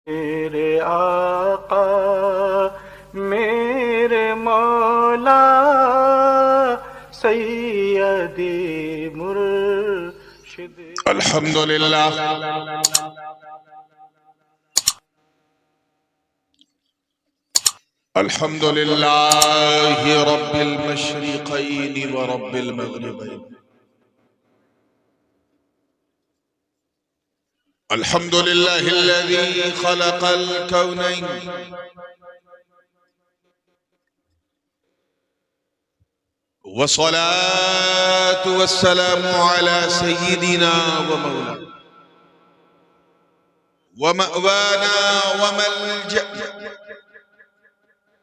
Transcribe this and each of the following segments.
मेरे आका मेरे मौला सैयदी मुर्शिद। अल्हम्दुलिल्लाह अल्हम्दुलिल्लाहि रब्बिल मशरिक़ैन व रब्बिल मग़रिबैन। अल्हम्दुलिल्लाहिल्लज़ी ख़लक़ल कौनैन वस्सलातु वस्सलामु अला सय्यिदिना व मौलाना व मअवाना व मल्जअना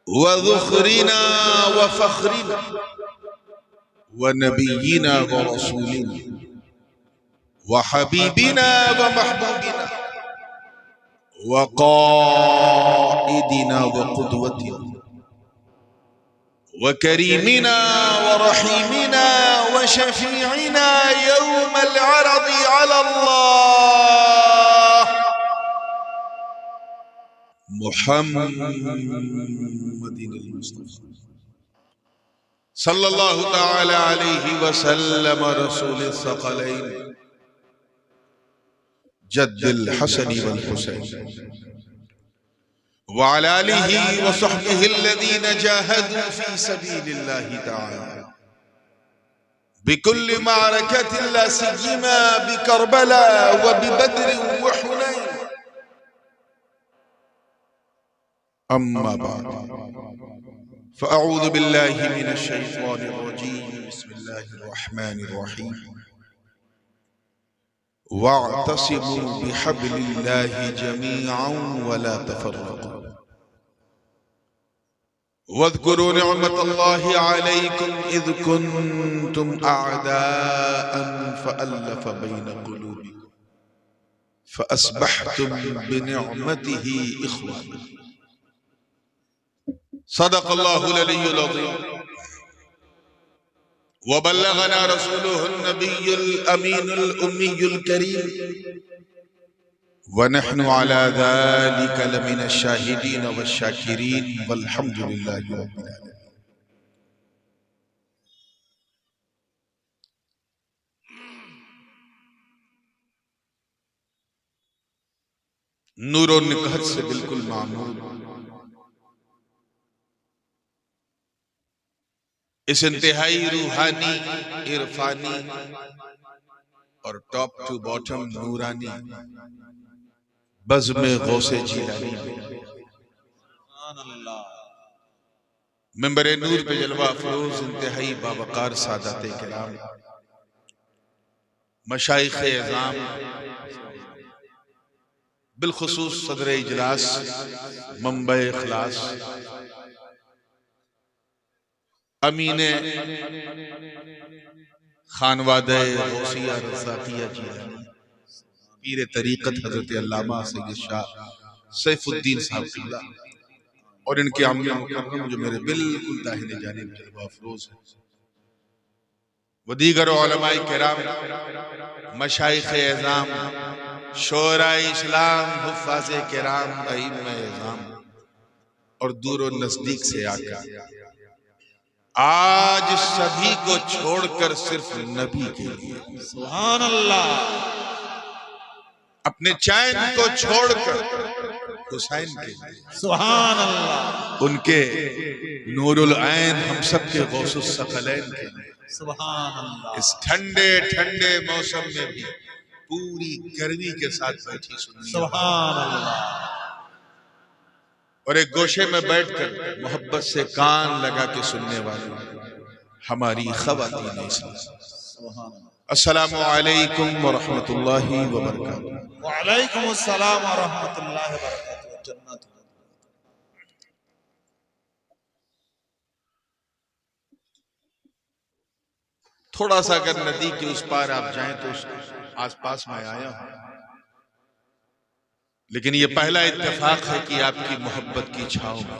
व ज़ुख़रिना व फ़ख़्रिना व नबिय्यिना व रसूलिना व हबीबिना व महबूबिना व क़ाइदिना व क़ुदवतिना व करीमिना व रहीमिना व शफ़ीइना यौमल अरज़ि अलल्लाह मुहम्मदिनिल मुस्तफ़ा सल्लल्लाहु तआला अलैहि वसल्लम रसूलिस सक़लैन जद्दिल हसन वल हुसैन व अला आलिहि व सहबिहि अल्लज़ीना जाहदू फी सबीलिल्लाहि तआला बिकुल्लि मअरकतिन ला सिय्यमा बिकरबला व बिबद्र व हुनैन। अम्मा बाद फ़अऊज़ु बिल्लाहि मिनश शैतानिर रजीम। बिस्मिल्लाहिर रहमानिर रहीम। वअतसिमू बिहब्लिल्लाहि जमीअन वला तफ़र्रक़ू वज़्कुरू निअमतल्लाहि अलैकुम इज़ कुन्तुम अअदाअन फ़अल्लफ़ बैन क़ुलूबिकुम फ़अस्बहतुम बिनिअमतिही इख़वाना। सदक़ल्लाहुल अलिय्युल अज़ीम व बल्लगना रसूलुहुन नबियुल अमीनुल उम्मियुल करीम व नहनु अला ज़ालिका लमिनश शाहिदीन वश्शाकिरीन वल्हम्दुलिल्लाहि रब्बिल आलमीन। नूर और निकहत से बिल्कुल मामूल इस इंतहाई रूहानी इरफानी और टॉप टू बॉटम नूरानी बज़्म गौसे जीलानी मिंबर नूर पे जलवा अफरोज इंतहाई बावकार सादाते किराम मशाइख़े एज़ाम बिलखुसूस सदर इजलास मंबे इखलास अमीने खानवादे गौसिया रज़ाकिया जीलानी पीर तरीक़त हज़रत अल्लामा सय्यद शाह सैफुद्दीन साहब क़िबला और इनके आमिया मुकर्रम जो मेरे बिल्कुल दाहिने जानिब जलवा अफरोज है व दीगर उलमाए किराम मशाइख़े एज़ाम शोराए इस्लाम हुफ़्फ़ाज़े किराम अइम्मे एज़ाम और दूर और नज़दीक से आकर आज सभी को छोड़कर सिर्फ नबी के लिए सुभान अल्लाह अपने चैन को छोड़कर हुसैन के लिए सुभान अल्लाह उनके नूरुल ऐन हम सब के गौसुस सकलैन के लिए सुभान अल्लाह इस ठंडे ठंडे मौसम में भी पूरी गर्मी के साथ बैठी सुननी सुभान अल्लाह और एक गोशे में बैठकर मोहब्बत से कान लगा के सुनने वाली हमारी ख़वातीन इस्लाम। अस्सलामु अलैकुम व रहमतुल्लाहि व बरकातुहू। व अलैकुम अस्सलाम व रहमतुल्लाहि व बरकातुहू। जन्नत थोड़ा सा अगर नदी के उस पार आप जाएं तो आसपास में आया हूं, लेकिन ये पहला इत्तेफाक है कि आपकी मोहब्बत की छांव में,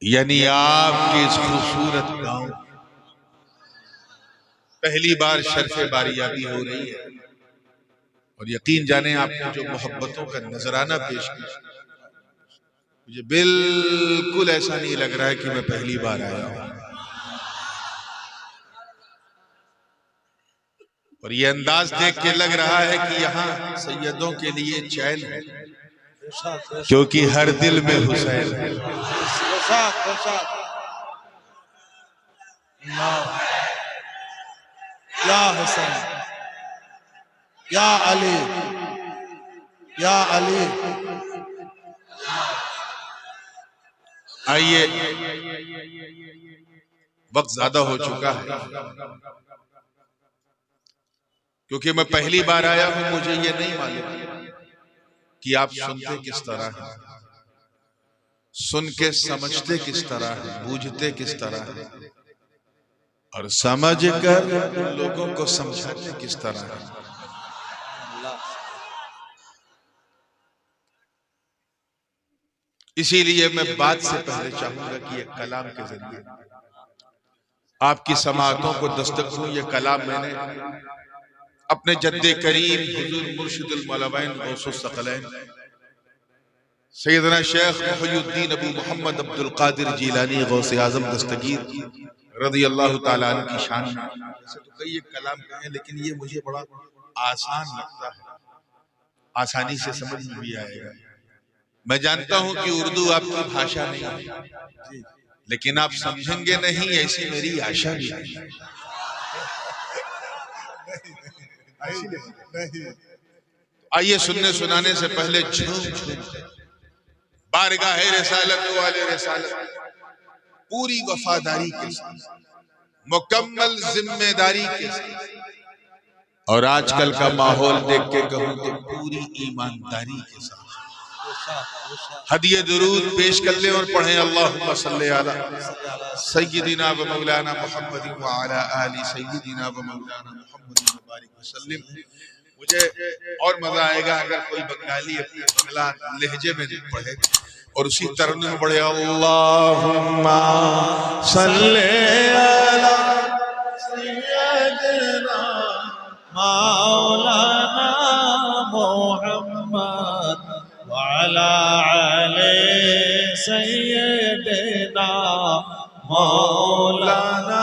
यानी आपके इस खूबसूरत गांव पहली बार शर्फ़े बारियाबी हो रही है। और यकीन जाने आपने जो मोहब्बतों का नजराना पेश किया, मुझे बिल्कुल ऐसा नहीं लग रहा है कि मैं पहली बार आया हूं। और ये अंदाज देख के लग रहा है कि यहाँ सैयदों के लिए चैन है, क्योंकि हर दिल में हुसैन है। या हुसैन, या अली, या अली। आइए, वक्त ज्यादा हो चुका है, क्योंकि मैं पहली बार आया हूं। मुझे ये नहीं मालूम कि आप सुनते किस तरह हैं, सुन के समझते किस तरह है, बूझते किस तरह है, और समझ कर लोगों को समझाते किस तरह है। इसीलिए मैं बात से पहले चाहूंगा कि एक कलाम के जरिए आपकी समाअतों को दस्तक दूं। ये कलाम मैंने अपने जद्दे करीम हुजूर मुर्शिदुल मौलवैन गौसुस सकलैन सैयदना शेख मुहय्यिद्दीन अबू मोहम्मद अब्दुल कादिर जिलानी गौसे आजम दस्तगीर रज़ियल्लाहु ताला अन्हु की शान में। वैसे तो कई एक कलाम कहे, लेकिन ये मुझे बड़ा आसान लगता है, आसानी से समझ में भी आएगा। मैं जानता हूं कि उर्दू आपकी भाषा नहीं है, लेकिन आप समझेंगे नहीं, ऐसी मेरी आशा भी है। आइए, सुनने सुनाने से पहले झूम झूम बारगाह रिसालत वाले रिसालत पूरी वफादारी के साथ, मुकम्मल जिम्मेदारी के साथ, और आजकल का माहौल देख के कहूं तो पूरी ईमानदारी के साथ हदिये दुरूद पेश कर ले और पढ़े अल्लाहुम्मा सल्ली अला सय्यिदिना व मौलाना मुहम्मद व अला आलि सय्यिदिना व मौलाना मुहम्मद व बारिक वसल्लम। मुझे और मजा आएगा अगर कोई बंगाली अपने बंगला लहजे में पढ़े और उसी तरन्नुम में पढ़े अल्लाहुम्मा सल्ली अला सय्यिदिना मौलाना मुहम्मद व अला आलि सय्यिदिना मौलाना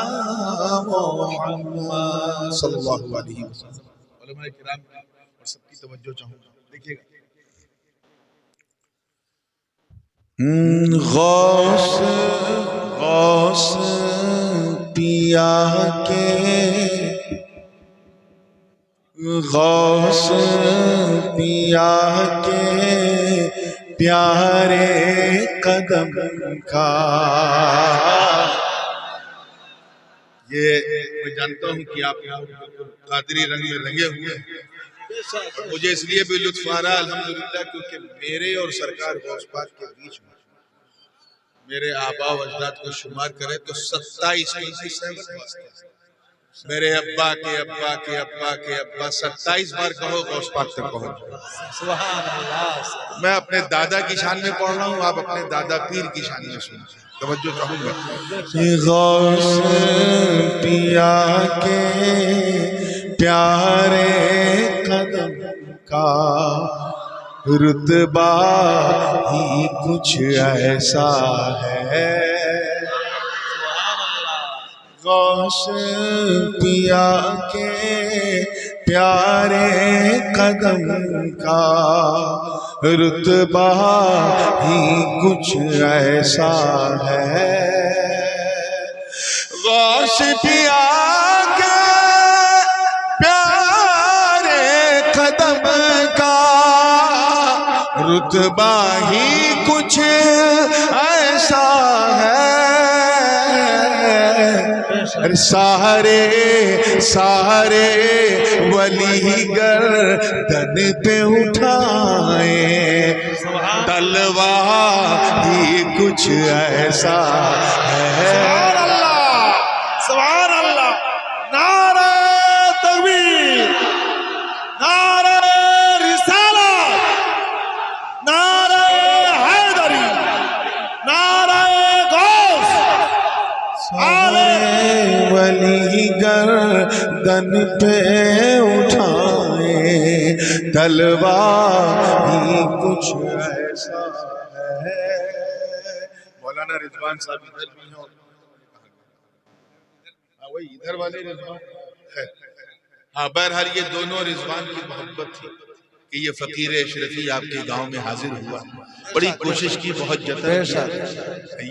मुहम्मद सल्लल्लाहु अलैहि वसल्लम। उलमा किराम और सबकी तवज्जो चाहूंगा, देखिएगा। गौस गौस पिया के, गौस पिया के प्यारे कदम का। ये मैं जानता हूं कि आप कादरी रंग में रंगे हुए हैं, मुझे इसलिए भी लुत्फ आ रहा अल्हम्दुलिल्लाह, क्योंकि मेरे और सरकार गौस पाक के बीच में मेरे आबा व अजदाद को शुमार करें तो 27 मेरे अब्बा के अब्बा के अब्बा के अब्बा 27 बार कहो गौस पाक तक पहुंच। सुभान अल्लाह। मैं अपने दादा की शान में पढ़ रहा हूँ, आप अपने दादा पीर की शान में सुन, तवज्जो चाहूंगा। गौस पिया के प्यारे कदम का रुतबा ही कुछ ऐसा है। गौस पिया के प्यारे कदम का रुतबा ही कुछ ऐसा है। गौस पिया के प्यारे कदम का रुतबा ही कुछ ऐसा है। सारे सारे वली गर्दन पे उठाए, तलवार ही कुछ ऐसा है। सुभान अल्लाह, नारे तकबीर, नारे रिसालत, नारे हैदरी, नारे गौस। सारे वली गर्दन पे उठाए, तलवा ही कुछ ऐसा है। मौलाना रिजवान साहब इधर भी हैं, वही इधर वाले रिजवान। हाँ, बहरहाल ये दोनों रिजवान की मोहब्बत थी कि ये फकीर अशरफी आपके गांव में हाजिर हुआ। बड़ी कोशिश की, बहुत जतन किया।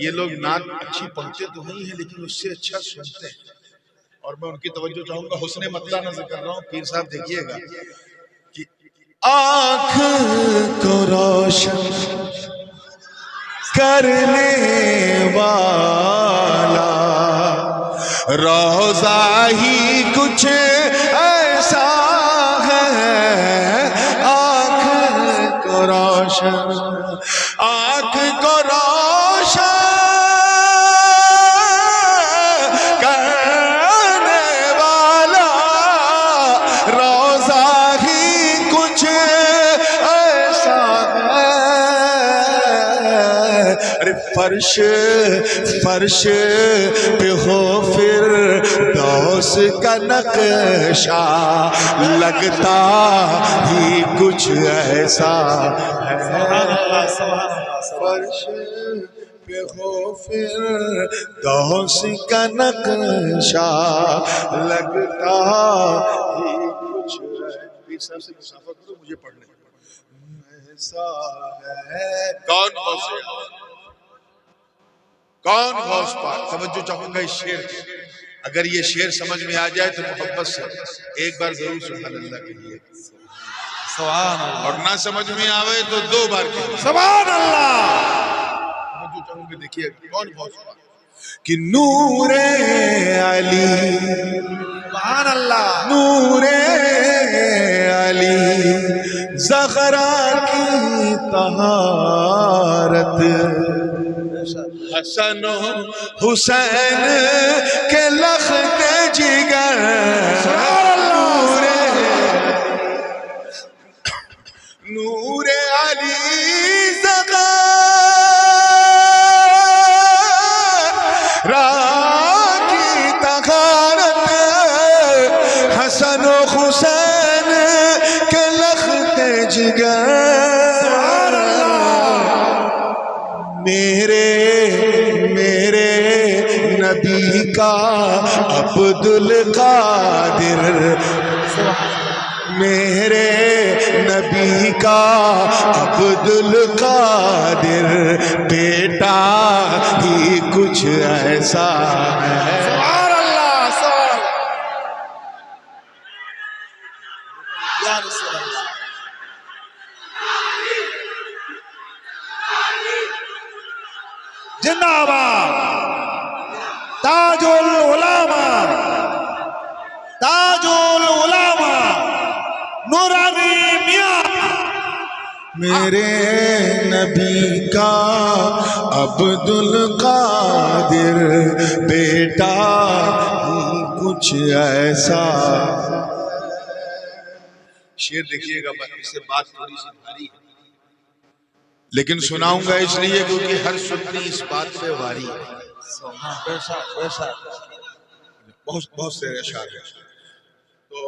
ये लोग नात अच्छी पढ़ते तो नहीं है, लेकिन उससे अच्छा सुनते हैं। और मैं उनकी तवज्जो चाहूंगा, हुस्ने मतला नजर कर रहा हूँ। पीर साहब देखिएगा कि आँख को रोशन करने वाला रोजा ही कुछ ऐसा है। आँख को रोशन, आँख को रोशन करने वाला रोजा ही कुछ ऐसा है। अरे फर्श फर्श पे हो फिर दौस का नक्शा, लगता ही कुछ ऐसा है। फर्श पे हो फिर दौस का नक्शा, लगता ही कुछ पीर साहब से मुसाफा करो, मुझे पढ़ने ऐसा है। कौन गौस है? कौन गौस पाक? तवज्जो चाहूंगा इस शेर की। अगर ये शेर समझ में आ जाए तो मोहब्बत से एक बार जरूर सुभान अल्लाह कहिए, और ना समझ में आवे तो 2 बार कहिए सुभान अल्लाह। तवज्जो चाहूंगा, देखिए कौन गौस पाक कि नूरे अली, सुभान अल्लाह, नूरे अली ज़हरा की तहारत, हसन हुसैन के लख्ते जिगर, नूरे अली ज़हरा की तहारत, हसन हुसैन के लख्ते जिगर, मेरे मेरे नबी का अब्दुल कादिर, मेरे नबी का अब्दुल कादिर बेटा ही कुछ ऐसा है। सुभान अल्लाह, या रसूल अल्लाह। जिंदाबाद ताजुल उलामा, ताजुल उलामा नूरानी मियां, मेरे नबी का अब्दुल कादिर बेटा ही कुछ ऐसा। शेर देखिएगा, इससे बात थोड़ी सी भारी है, लेकिन सुनाऊंगा इसलिए क्योंकि हर सुन्नी इस बात पे वारी है। बहुत बहुत से अशार है। तो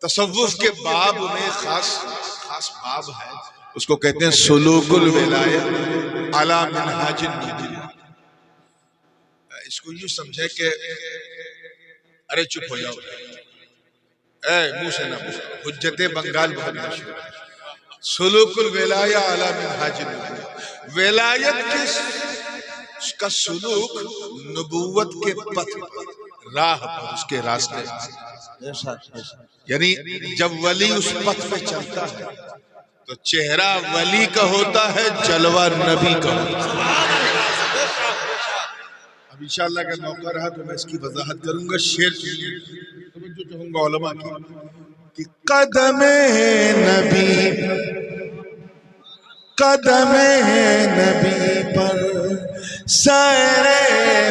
तसव्वुफ के बाब में खास बाब है, उसको कहते हैं सुलूकुल विलायत अला मिनहाजिन नबी। इसको यूं समझे कि अरे चुप हो जाओ, मुंह से ना बोलो, हुज्जते बंगाल बहुत मशहूर है। सुलूकुल विलाया अला मिनहाजिन नबी, विलायत का सुलूक नबूवत के पथ पर, राह पर, उसके रास्ते, यानी जब वली उस पथ पे चलता है तो चेहरा वली का होता है, जलवा नबी का होता है। अब इंशाअल्लाह का मौका रहा तो मैं इसकी वजाहत करूंगा। शेर जो चाहूंगा उलमा की, कदमे नबी, कदमे नबी पर सैरे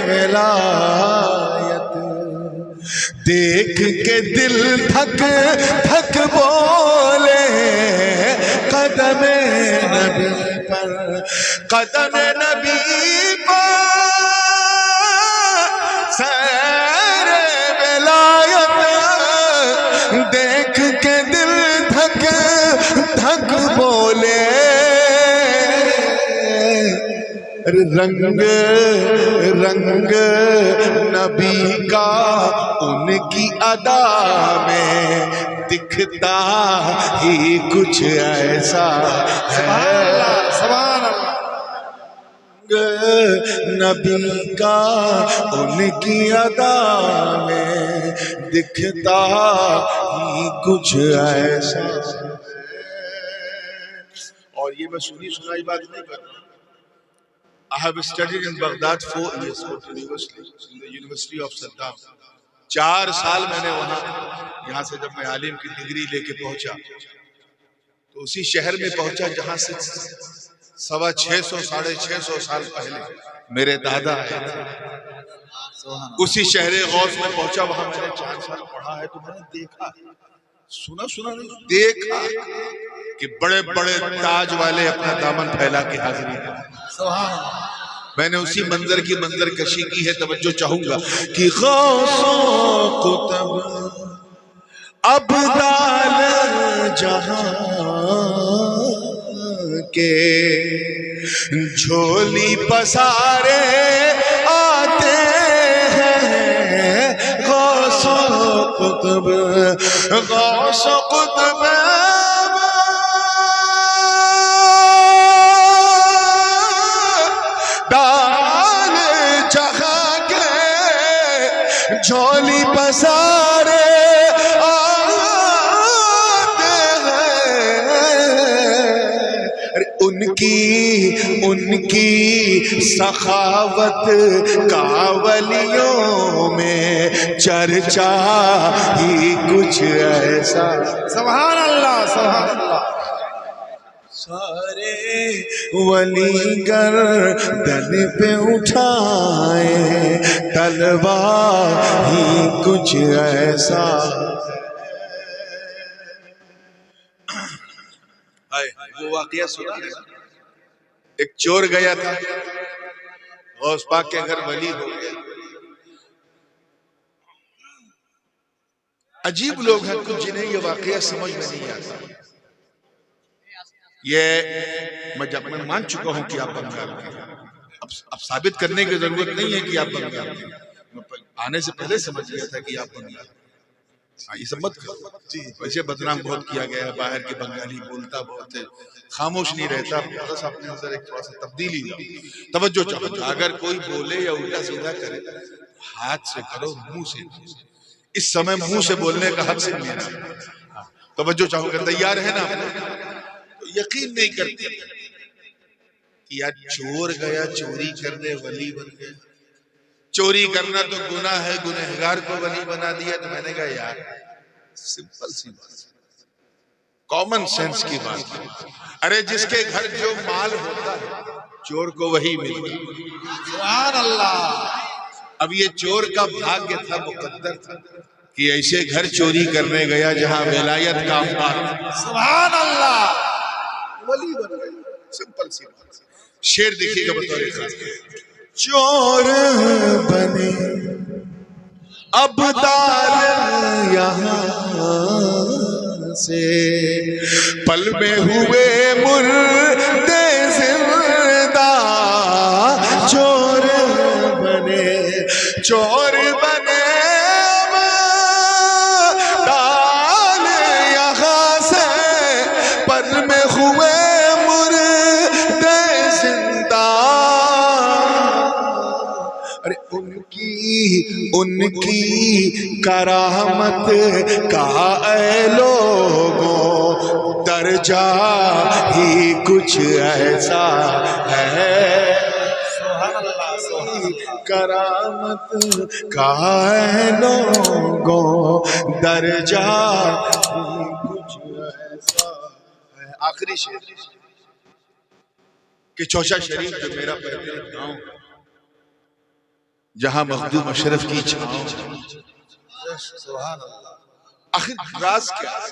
विलायत, देख के दिल धक धक बोले, कदमे नबी पर, कदमे नबी पर सैरे विलायत, देख के दिल धक रंग रंग नबी का उनकी अदा में दिखता ही कुछ ऐसा है। सुभान अल्लाह। नबी का उनकी अदा में दिखता ही कुछ ऐसा। और ये मैं सुनी सुनाई बात नहीं कर रहा। I have studied in Baghdad 4 years in the University of Saddam. 4 साल मैंने यहाँ से जब मैं आलिम की डिग्री लेके पहुंचा तो उसी शहर में पहुंचा जहां से 650 साढ़े 600 साल पहले मेरे दादा आए थे। उसी शहर गौस में पहुंचा, वहां मैंने 4 साल पढ़ा है। तो मैंने देखा, सुना नहीं, देखा कि बड़े बड़े ताज वाले अपना दामन फैला के हाजिरी है। मैंने उसी मंजर की मंजर कशी की है। तवज्जो चाहूंगा कि गौसों कुतुब अब्दाल जहां के झोली पसारे आते हैं। गौसों कुतुब दाल जहां के झोली पसारे आते हैं। अरे उनकी सखावत कावलियों में चर्चा ही कुछ ऐसा। सुभान अल्लाह, सुभान अल्लाह। सारे वली गर्दन पे उठाए तलवार ही कुछ ऐसा। वो वाकया सुना है, एक चोर गया था, गौस पाक के घर वली हो गया। अजीब लोग हैं कुछ जिन्हें ये वाकया समझ में नहीं आता। ये मैं मान चुका हूं कि आप बंगाल के हैं। अब साबित करने की जरूरत नहीं है कि आप बंगाल के हैं। आने से पहले समझ गया था कि आप बंगाल। ये सब मत करो जी। वैसे बदनाम बहुत किया गया है, बाहर के बंगाली बोलता बहुत है, खामोश नहीं रहता। बस अपने अंदर एक थोड़ा सा तब्दीली लाओ। तवज्जो चाहो, अगर कोई बोले या उल्टा सीधा करे, हाथ से करो, मुंह से। इस समय मुंह से बोलने का हक से नहीं है। तवज्जो चाहूंगा, तैयार है ना? यकीन नहीं करते कि यार चोर गया चोरी करने, वली बन गया। चोरी करना तो गुनाह है, गुनहगार को वली बना दिया। तो मैंने कहा यार सिंपल सी बात, कॉमन सेंस की बात है। अरे जिसके घर जो माल होता है चोर को वही मिलता है। सुभान अल्लाह। अब ये चोर का भाग्य था, मुकद्दर था कि ऐसे घर चोरी करने गया जहां विलायत का अम्बार। सुभान अल्लाह। वली बन गए। सिंपल सी बात। शेर देखिएगा बतौर खास। चोर बने अब्दाल यहाँ से, पल में हुए मुर्दे जिंदा। चोर बने अब्दाल यहाँ से, पल में हुए मुर्दे जिंदा। अरे उनकी करामत का ऐ लोगों दर्जा ही कुछ ऐसा है। करामत का ऐ लोगों दर्जा ही कुछ ऐसा है। आखिरी शेर कि चौसा शरीफ जो मेरा पैतृक गांव, जहां मखदूम अशरफ की छांव। आखिर राज क्या है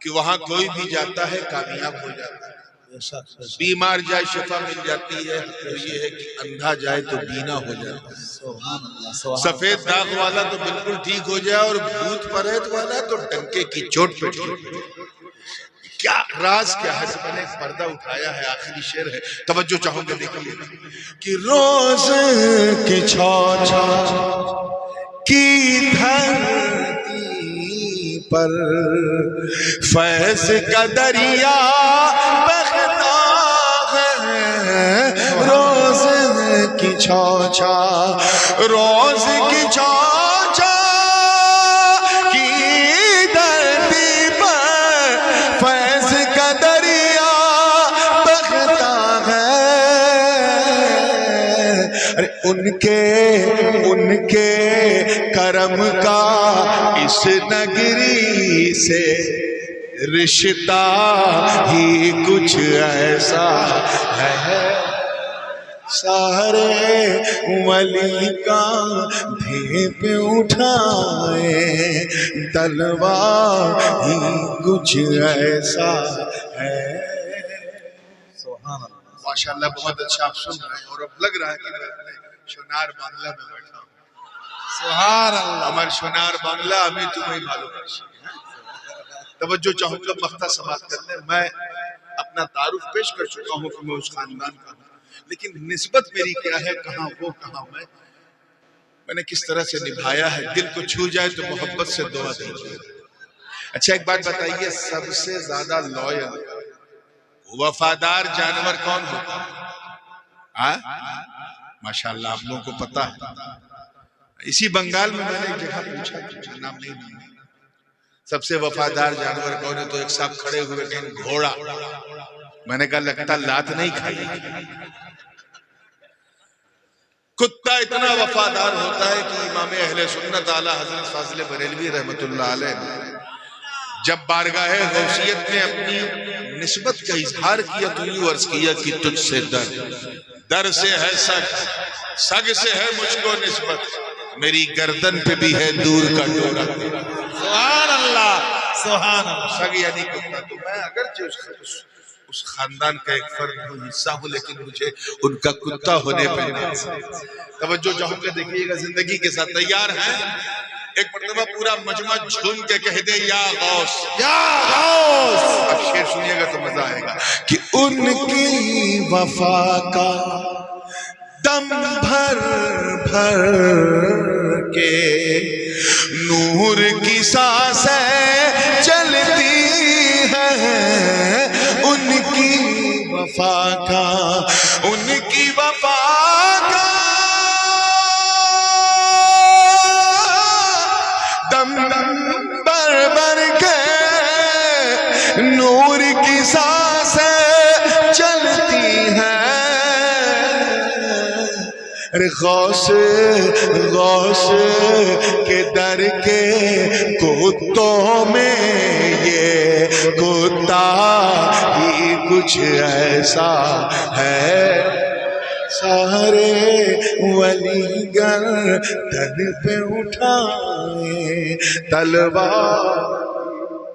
कि वहां कोई भी जाता है कामयाब हो जाता है। बीमार जाए शिफा मिल जाती है। तो ये है कि अंधा जाए तो बीना हो जाता है। सफेद दाग वाला तो बिल्कुल ठीक हो जाए और भूत परेत वाला तो डंके की चोट पे ठीक हो जाए। क्या राज क्या है? मैंने एक पर्दा उठाया है, आखिरी शेर है, तवज्जो चाहूंगा, देखिए कि रोज की छौछा की धरती पर फैज का दरिया बहता है, रोज की छौछा, रोज की छौछा की धरती पर फैज का दरिया बहता है। अरे उनके करम का इस नगरी से रिश्ता ही कुछ ऐसा है, सारे वली का धीप उठाए तलवार ही कुछ ऐसा है। माशाल्लाह बहुत अच्छा आप सुन रहे हैं, और अब लग रहा है कि मैं अपने सोनार बांग्ला में बैठा हूँ। सुभान अल्लाह। हमारे सोनार बांग्ला हमें तुम्हें मालूम है। तवज्जो चाहूंगा, मख्ता समाप्त करने। मैं अपना तारुफ पेश कर चुका हूँ कि मैं उस खानदान का हूँ, लेकिन निस्बत मेरी क्या है, कहाँ वो कहाँ मैंने किस तरह से निभाया है। दिल को छू जाए तो मोहब्बत से दुआ दीजिए। अच्छा एक बात बताइए, सबसे ज्यादा लॉयल वफादार जानवर कौन होता है? माशाल्लाह आप लोगों को पता है। इसी बंगाल में मैंने एक जगह पूछा, नाम नहीं माना, सबसे वफादार जानवर कौन है? तो एक साहब खड़े हुए कहें घोड़ा। मैंने कहा लगता लात नहीं खाई। कुत्ता इतना वफादार होता है कि इमाम अहले सुन्नत आला हजरत फाजिल बरेलवी रहमतुल्लाह अलैह जब बारगाह गौसियत में अपनी निस्बत का इजहार किया तो यूं अर्ज किया कि तुझसे दर से है सग से है मुझको निस्बत, मेरी गर्दन पे भी है दूर का डोरा। सुभान अल्लाह, सुभान अल्लाह। सग यानी कुत्ता। तो मैं अगरचे उस खानदान का एक फर्द हूँ, हिस्सा हूँ, लेकिन मुझे उनका कुत्ता होने पर तवज्जो चाहूंगा। देखिएगा जिंदगी के साथ तैयार हैं? एक मरतबा पूरा मजमा झूम के कह दे या गौस, या गौस। अब शेर सुनिएगा तो मजा आएगा कि उनकी वफा का दम भर भर के नूर की सांसें चलती है, उनकी वफा का, उनकी वफा का दम भर भर के नूर की सांसें चलती हैं। अरे गौस के दर के कुत्तों में ये कुत्ता ही कुछ ऐसा है, सारे वलीगर तन पे उठाए तलवार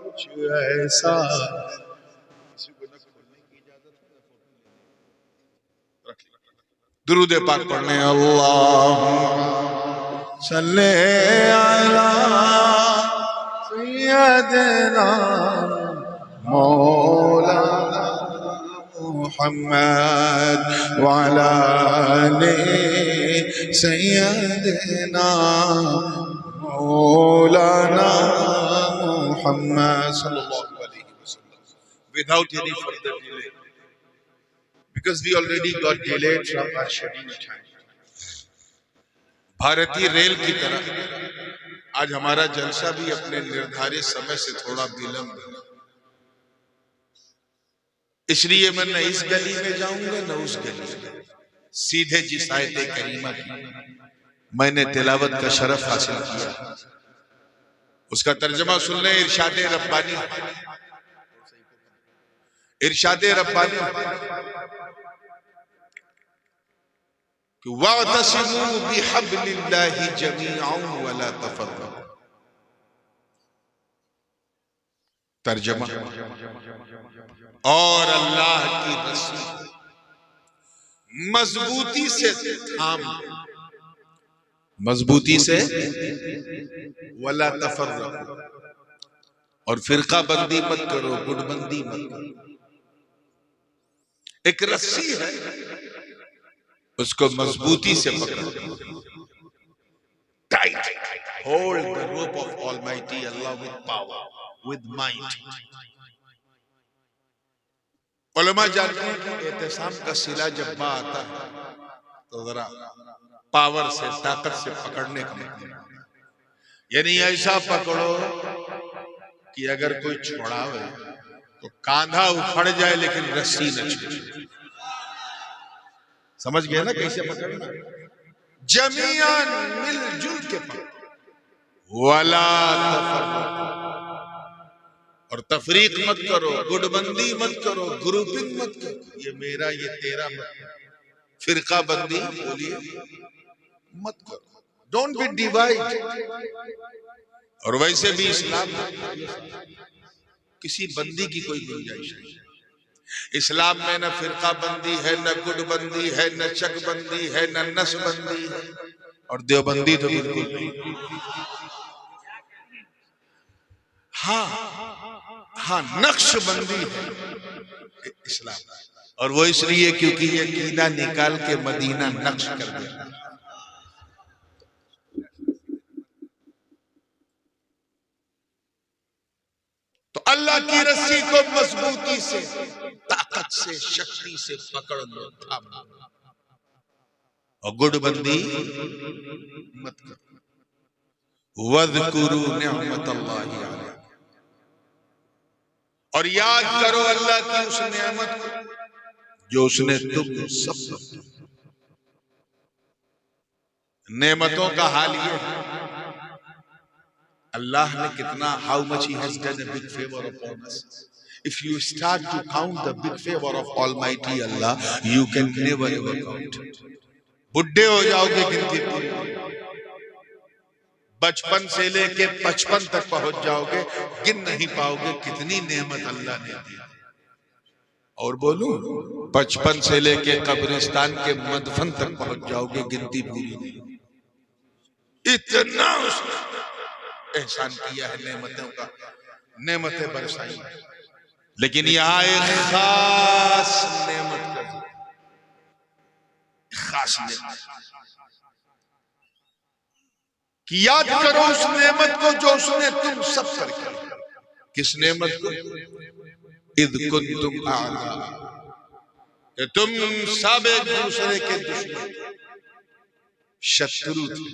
कुछ ऐसा। दुरूद पाक पढ़ने अल्लाहुम्मा सल्ले अला सय्यदना मौलाना मुहम्मद व अला आलि सय्यदना मौलाना मुहम्मद सल्लल्लाहु अलैहि वसल्लम। Without any further delay, because we already got delayed from our scheduled time. भारतीय रेल की तरह आज हमारा जलसा भी अपने निर्धारित समय से थोड़ा विलंब है, इसलिए मैं न इस गली में जाऊंगा न उस गली में, सीधे जिस आयत करीमा की मैंने तिलावत का शरफ हासिल किया उसका तर्जमा सुन लें। इरशाद रब्बानी, इरशाद रब्बानी वातसिमू बिहब्लिल्लाहि जमीअन वला तफर्रकू। तर्जमा, और अल्लाह की रस्सी मजबूती से थाम, मजबूती से, वला तफर्रकू, और फिरका बंदी मत करो, गुटबंदी मत करो। एक रस्सी है, उसको मजबूती से पकड़ो, tight hold the rope of almighty Allah with power, with might. उलमा जानते हैं कि एहतिसाम का सिला जब बा आता है तो जरा पावर से, ताकत से पकड़ने का मतलब, यानी ऐसा पकड़ो कि अगर कोई छोड़ावे तो कांधा उखड़ जाए लेकिन रस्सी न छूटे। समझ गए ना कैसे पकड़ना? जमीयन मिलजुल के पकड़ो, वाला तफर्रक़ू, और तफरीक मत करो, गुटबंदी मत करो, ग्रुपिंग मत करो, ये मेरा ये तेरा मत करो, फिरका बंदी बोलिए मत करो, डोंट बी डिवाइड। और वैसे भी इस्लाम किसी बंदी की कोई गुंजाइश नहीं। इस्लाम में न फिरका बंदी है, न गुटबंदी है, न चकबंदी है, न नस्बंदी है, और देवबंदी तो बिल्कुल नहीं। हाँ नक्शबंदी है इस्लाम, और वो इसलिए क्योंकि ये कीदा निकाल के मदीना नक्श कर दिया। तो अल्लाह की रस्सी को मजबूती से, ताकत से, शक्ति से पकड़ लो, थाम लो, और गुटबंदी मत करो। वज़कुरू निअमतल्लाहि अलैकुम, और याद करो अल्लाह की उस नेमत को जो उसने तुम सब पर। नेमतों का हाल ये है, अल्लाह ने कितना, how much he has done a big favor upon us. If you start to count the big favor of Almighty Allah, you can never ever count. बुढ़े हो जाओगे गिनती पूरी, बचपन से लेके 55 तक पहुंच जाओगे, गिन नहीं पाओगे कितनी नेमत अल्लाह ने दी। और बोलूं 55 से लेके कब्रिस्तान के मदफन तक पहुंच जाओगे, गिनती पूरी नहीं। इतना उसने एहसान किया है नेमतों का, नेमतें बरसाई। लेकिन यहाँ एक खास नेमत का, खास नेमत कि याद करो उस नेमत को जो उसने तुम सब पर की। किस नेमत को? इद कुंतुम आला, कि तुम सब एक दूसरे के दुश्मन, शत्रु थे।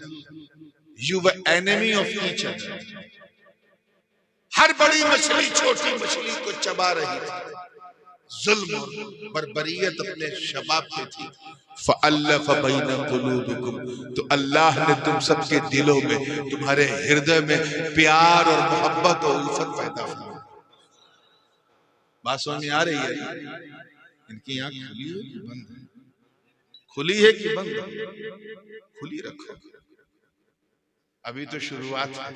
You were enemy of each other. हर बड़ी मछली छोटी मछली को चबा रही थी, जुल्म और बर्बरियत अपने शबाब पे थी। फ़अल्लफ़ बैन क़ुलूबिकुम, तो अल्लाह ने तुम सबके दिलों में, तुम्हारे हृदय में प्यार और मोहब्बत और उल्फत पैदा की। बात समझ में आ रही है? इनकी आंख खुली है कि बंद है? खुली है कि बंद है? खुली रखो, अभी तो शुरुआत है।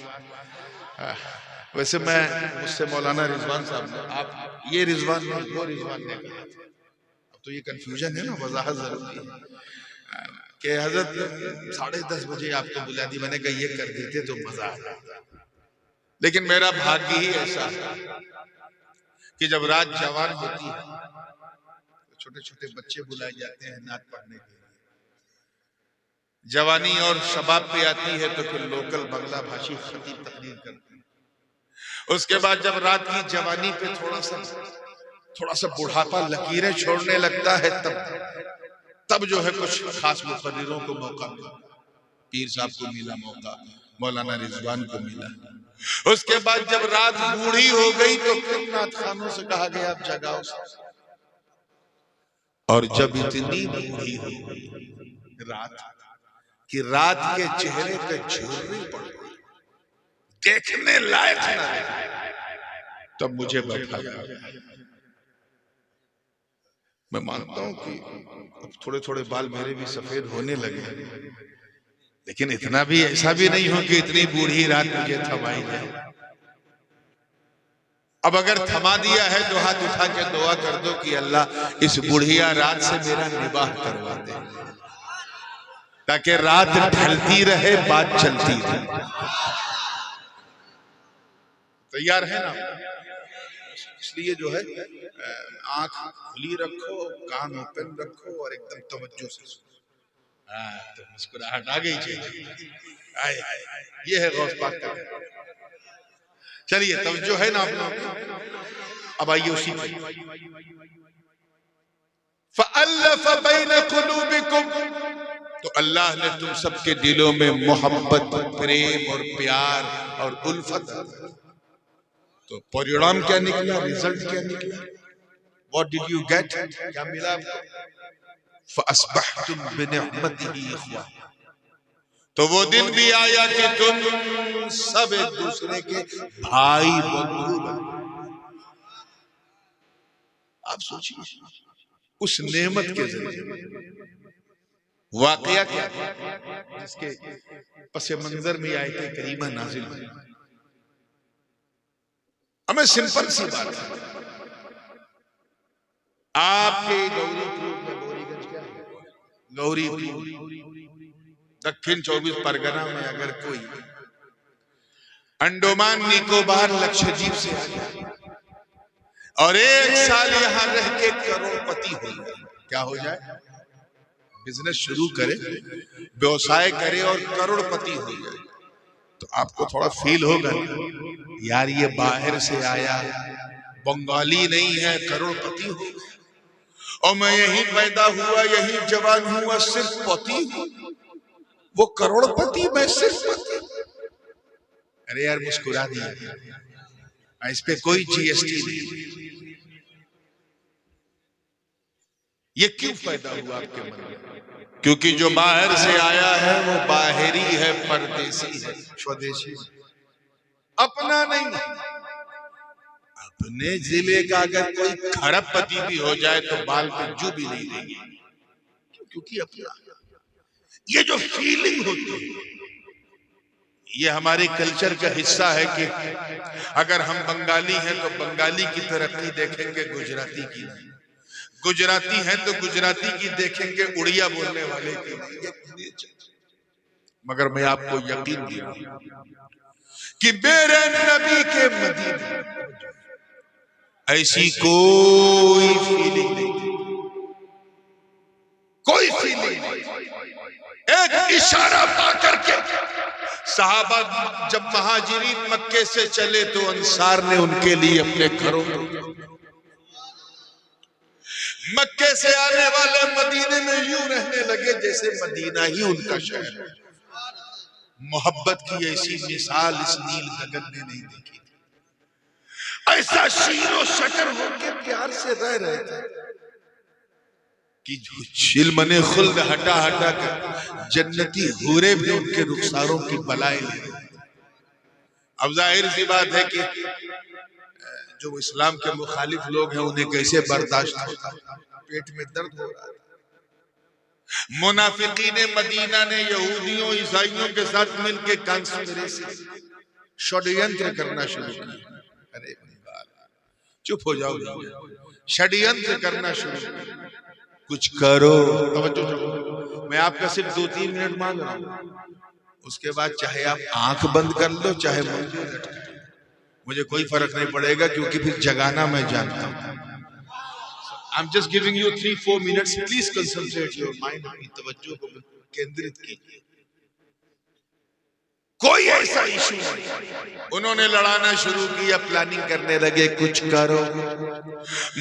वैसे मैं, मुझसे मौलाना रिजवान साहब ने, आप ये रिजवान नहीं वो रिजवान ने कहा था। अब तो ये कंफ्यूजन है ना, वजाहत जरूरी है कि हजरत 10:30 बजे आपको बुला दी, मैंने कहा ये कर देते तो मजा आ जाता। लेकिन मेरा भाग्य ही ऐसा है कि जब रात जवान होती है तो छोटे छोटे बच्चे बुलाए जाते हैं नात पढ़ने के लिए। जवानी और शबाब पे आती है तो फिर लोकल बंगला भाषी खतीब तकरीर करते हैं। उसके बाद जब रात की जवानी पे थोड़ा सा बुढ़ापा लकीरें छोड़ने लगता है, तब जो है कुछ खास मुक़र्रिरों को मौका मिला। पीर साहब को मिला मौका, मौलाना रिजवान को मिला। उसके बाद जब रात बूढ़ी हो गई तो फिर नात खानों से कहा गया आप जगाओ। और जब इतनी बूढ़ी हो गई रात कि रात के चेहरे पे झुर्री पड़ गई, देखने लायक न रहे, तब मुझे बैठाया। मैं मानता हूं कि अब थोड़े थोड़े बाल मेरे भी सफेद होने लगे, लेकिन इतना भी ऐसा भी नहीं हो कि इतनी बूढ़ी रात मुझे थमाई जाए। अब अगर थमा दिया है तो हाथ उठा के दुआ कर दो कि अल्लाह इस बुढ़िया रात से मेरा निबाह करवा दे, ताकि रात ढलती रहे, बात चलती रहे। तैयार है ना? इसलिए जो है आंख खुली रखो, कान ओपन रखो और एकदम तवज्जो से सुनो। तो मुस्कुराहट आ गई चाहिए। आए ये है गौस पाक का। चलिए तवज्जो है ना आपने? अब आइए उसी पे। फ़अल्लफ़ बैन क़ुलूबिकुम, तो अल्लाह ने तुम सबके दिलों में मोहब्बत, प्रेम और प्यार और उल्फत। तो परिणाम क्या निकला? रिजल्ट क्या निकला? What did you get? क्या मिला आपको? फ़अस्बहतुम बिनिअमतिही इख़वाना, तो वो दिन भी आया कि तुम सब एक दूसरे के भाई बंधु बने। आप सोचिए उस नेमत के जरिए वाकया क्या जिसके पसे मंजर में आए थे करीमा नाजिल हुई। हमें सिंपल सी बात है, आपके गौरीपुर में, गौरीगंज क्या है, गौरीपुर दक्षिण 24 परगना में अगर कोई अंडोमान निकोबार लक्षद्वीप से आ जाए और 1 साल यहां रह के करोड़पति हो जाए, क्या हो जाए? बिजनेस शुरू करे, व्यवसाय करे और करोड़पति हो जाए, तो आपको थोड़ा फील होगा यार ये बाहर से आया, बंगाली नहीं है, करोड़पति हो गया, और मैं यहीं पैदा हुआ, यहीं जवान हुआ, सिर्फ पति हूं, वो करोड़पति, मैं सिर्फ पति। अरे यार मुस्कुरा दिया, इस पे कोई जीएसटी नहीं। ये क्यों पैदा हुआ आपके मन में? क्योंकि जो बाहर से आया है वो बाहरी है, परदेसी है, स्वदेशी, अपना नहीं। अपने जिले का अगर कोई खरबपति भी हो जाए तो बाल पे जू भी नहीं देंगे, क्योंकि अपना। ये जो फीलिंग होती है ये हमारे कल्चर का हिस्सा है कि अगर हम बंगाली हैं तो बंगाली की तरक्की देखेंगे, गुजराती की नहीं। गुजराती हैं तो गुजराती की देखेंगे, उड़िया बोलने वाले की नहीं। मगर मैं आपको यकीन दिलाऊं कि मेरे नबी के मदीने ऐसी कोई फीलिंग नहीं थी, कोई फीलिंग नहीं। एक इशारा पा करके सहाबा जब महाजिरीन मक्के से चले तो अंसार ने उनके लिए अपने घरों में, मक्के से आने वाले मदीने में यूं रहने लगे जैसे मदीना ही उनका शहर है। मोहब्बत की ऐसी मिसाल इस नील गगन ने नहीं देखी थी। ऐसा शीरो शकर होके प्यार से रह रहे थे कि चिलमने खुल्द हटा हटा कर जन्नती हूरे भी उनके रुखसारों की बलाएं ले रहे थे। अब जाहिर सी बात है कि जो इस्लाम के मुखालिफ लोग हैं उन्हें कैसे बर्दाश्त होता, पेट में दर्द हो रहा है। मुनाफिकीन मदीना ने यहूदियों ईसाइयों के साथ मिलकर कॉन्स्पिरेसी, षड्यंत्र करना शुरू किया। अरे चुप हो जाओ, षड्यंत्र करना शुरू किया। कुछ करो, मैं आपका सिर्फ 2-3 मिनट मांग रहा हूं, उसके बाद चाहे आप आंख बंद कर लो चाहे मुझे कोई फर्क नहीं पड़ेगा, क्योंकि फिर जगाना मैं जानता हूं। I'm just giving you 3-4 minutes. Please concentrate your mind. अपनी तवज्जो को केंद्रित कीजिए। कोई ऐसा इशू नहीं। उन्होंने लड़ाना शुरू किया, प्लानिंग करने लगे, कुछ करो,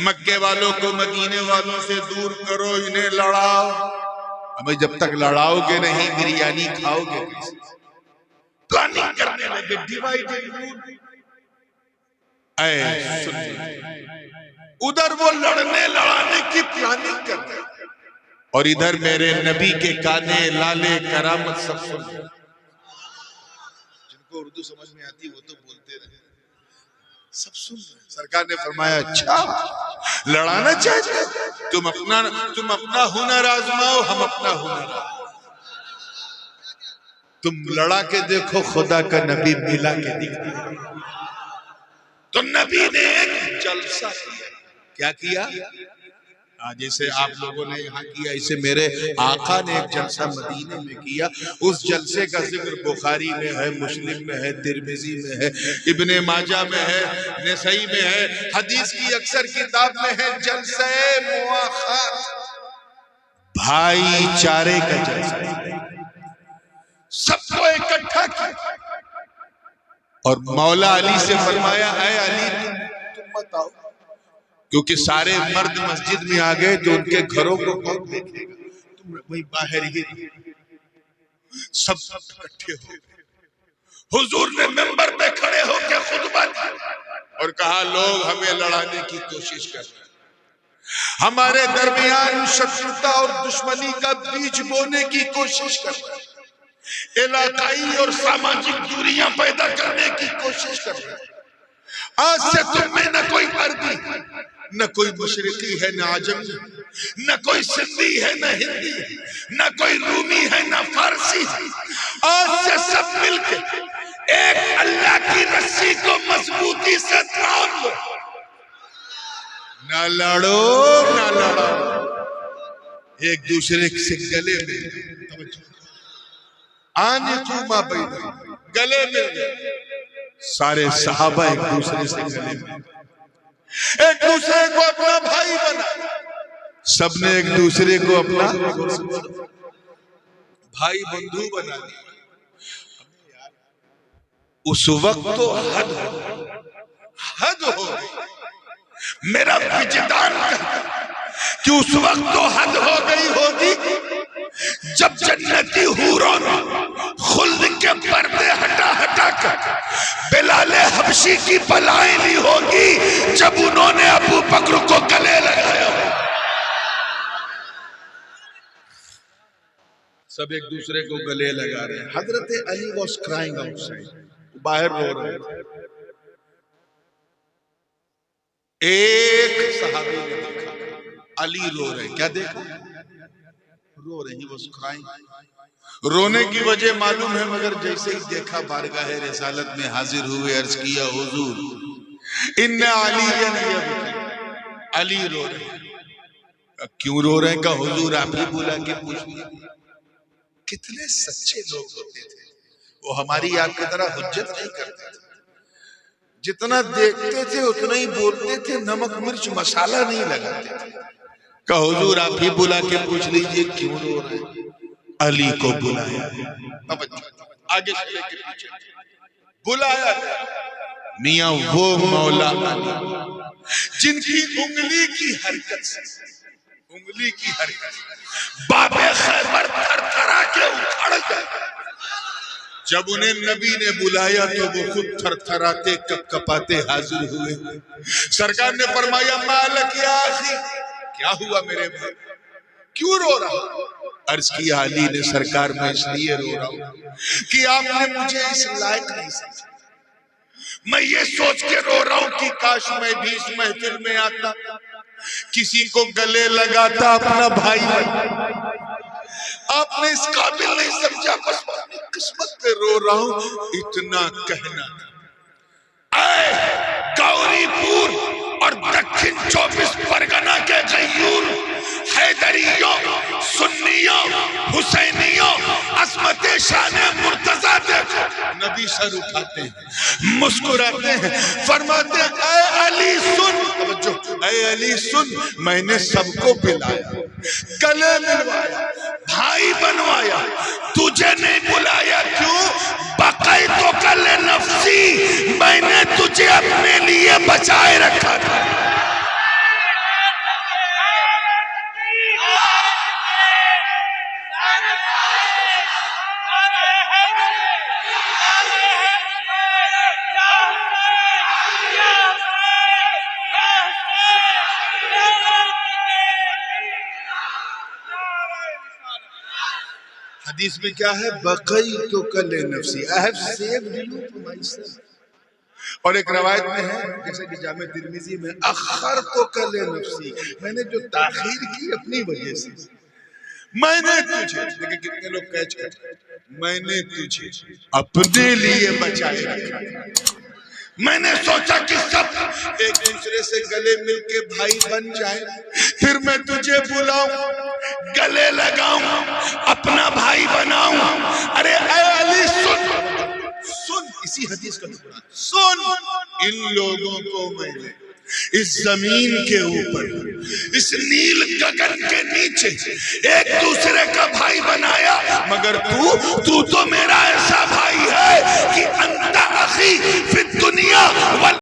मक्के वालों को मदीने वालों से दूर करो, इन्हें लड़ाओ। हमें जब तक लड़ाओगे नहीं बिरयानी खाओगे कैसे? प्लानिंग करने लगे, डिवाइडेड। उधर वो लड़ने लड़ाने की प्लानिंग कर रहे और इधर मेरे नबी के काने लाले करामत सब सुन रहे। जिनको उर्दू समझ में आती वो तो बोलते रहे, सब सुन रहे। सरकार ने फरमाया अच्छा लड़ाना चाहते, तुम अपना हुनर आजमाओ, हम अपना हुनर। तुम लड़ा के देखो, खुदा का नबी मिला के दिखा। तो नबी ने एक जलसा किया। क्या किया? जैसे आप लोगों ने यहाँ किया, इसे मेरे आका ने एक जलसा मदीने में किया। उस जलसे का जिक्र बुखारी में है, मुस्लिम में है, तिरमिजी में है, इब्ने माजा में है, नसई में है, हदीस की अक्सर किताब में है। जलसे मुआखात, भाईचारे का जलसा, सबको इकट्ठा किया और मौला अली से फरमाया, ऐ अली तुम मत आओ, क्योंकि सारे मर्द मस्जिद में आ गए तो उनके घरों को कौन देखेगा, तुम वही बाहर ही। सब इकट्ठे हो गए। हुजूर ने मिंबर पे खड़े होकर खुतबा दिया और कहा, लोग हमें लड़ाने की कोशिश कर रहे हैं, हमारे दरमियान शत्रुता और दुश्मनी का बीज बोने की कोशिश कर रहे हैं, इलाकाई और सामाजिक दूरियां पैदा करने की कोशिश कर रहे हैं। आज से तुम में न कोई अरबी, न कोई मशरिकी है, न आजमी, न कोई सिंधी है, न हिंदी, न कोई रूमी है, न फारसी है। आज से सब मिलकर एक अल्लाह की रस्सी को मजबूती से थाम लो, न लड़ो न लड़ो, एक दूसरे से गले मिल, आने चूमा गले मिल। सारे सहाबा एक दूसरे से गले मिल, एक दूसरे को अपना भाई बना, सबने एक दूसरे को अपना भाई बंधु बना दिया। उस वक्त तो हद हो गई। मेरा विजदान कि उस वक्त तो हद हो गई होगी जब जन्नती हूरों ने खुल्द के पर्दे हटा हटा कर बिलाले हबशी की बलाएं ली होगी, जब उन्होंने अबू बकर को गले लगाया। सब एक दूसरे को गले लगा रहे हैं। हजरत अली वाज क्राइंग आउटसाइड, बाहर रो रहे थे। एक सहाबी ने देखा अली रो रहे, क्या देखा, रो रहे, ही वाज क्राइंग। रोने की वजह मालूम है, मगर जैसे ही देखा बारगाह रिसालत में हाजिर हुए, अर्ज किया, हुजूर इन्ना अली रो रहे। क्यों रो रहे हैं? का हुजूर आप ही बुला के पूछ लिया। कितने सच्चे लोग होते थे वो, हमारी आपकी तरह हुज्जत नहीं करते थे, जितना देखते थे उतना ही बोलते थे, नमक मिर्च मसाला नहीं लगाते थे। का हुजूर आप ही बुला के पूछ लीजिए क्यों रो रहे हैं। अली को बुलाया, आगे से लेके पीछे बुलाया। मियां वो मौला अली जिनकी उंगली की हरकत से, उंगली की हरकत बाबे खैबर थरथरा के उखड़ गए। जब उन्हें नबी ने बुलाया तो वो खुद थरथराते कपकपाते हाजिर हुए। सरकार ने फरमाया, मालक या अखी, क्या हुआ मेरे भाई, क्यों रो रहा? अर्ज किया, अली ने सरकार, मैं इसलिए रो रहा हूं कि आपने मुझे इस लायक नहीं समझा। मैं ये सोच के रो रहा हूं कि काश मैं भी इस महफिल में आता, किसी को गले लगाता, अपना भाई बनता। आपने इस काबिल नहीं समझा, बस किस्मत पे रो रहा हूं, इतना कहना। गौरीपुर और दक्षिण 24 परगना के गयूर हैदरियों, सुन्नियों, हुसैनियों, अस्मत शान मुर्तजा देखो, नबी सर उठाते हैं, मुस्कुराते हैं, फरमाते हैं, ऐ अली सुन, ऐ अली सुन, मैंने सबको पिलाया, गले मिलवाया, भाई बनवाया, तुझे नहीं बुलाया। क्यों? बकाई तो कले नफ्सी, मैंने तुझे अपने लिए बचाए रखा था। हदीस में क्या है? बकई तो कले नफ्सी, I have saved you for myself. और एक रवायत में है, जैसे कि जामे तिरमिजी में, अखर तो कले नफ्सी, मैंने जो ताखीर की अपनी वजह से, मैंने तुझे, देखिए कितने लोग कैच करते, मैंने तुझे अपने लिए बचाए रखा। मैंने सोचा कि सब एक दूसरे से गले मिलके भाई बन जाए, फिर मैं तुझे बुलाऊं, गले लगाऊं, अपना भाई बनाऊं। अरे ऐ अली सुन, सुन इसी हदीस का टुकड़ा सुन। इन लोगों को मैंने इस जमीन के ऊपर, इस नील गगन के नीचे एक दूसरे का भाई बनाया, मगर तू तो मेरा ऐसा भाई है कि अंता अखी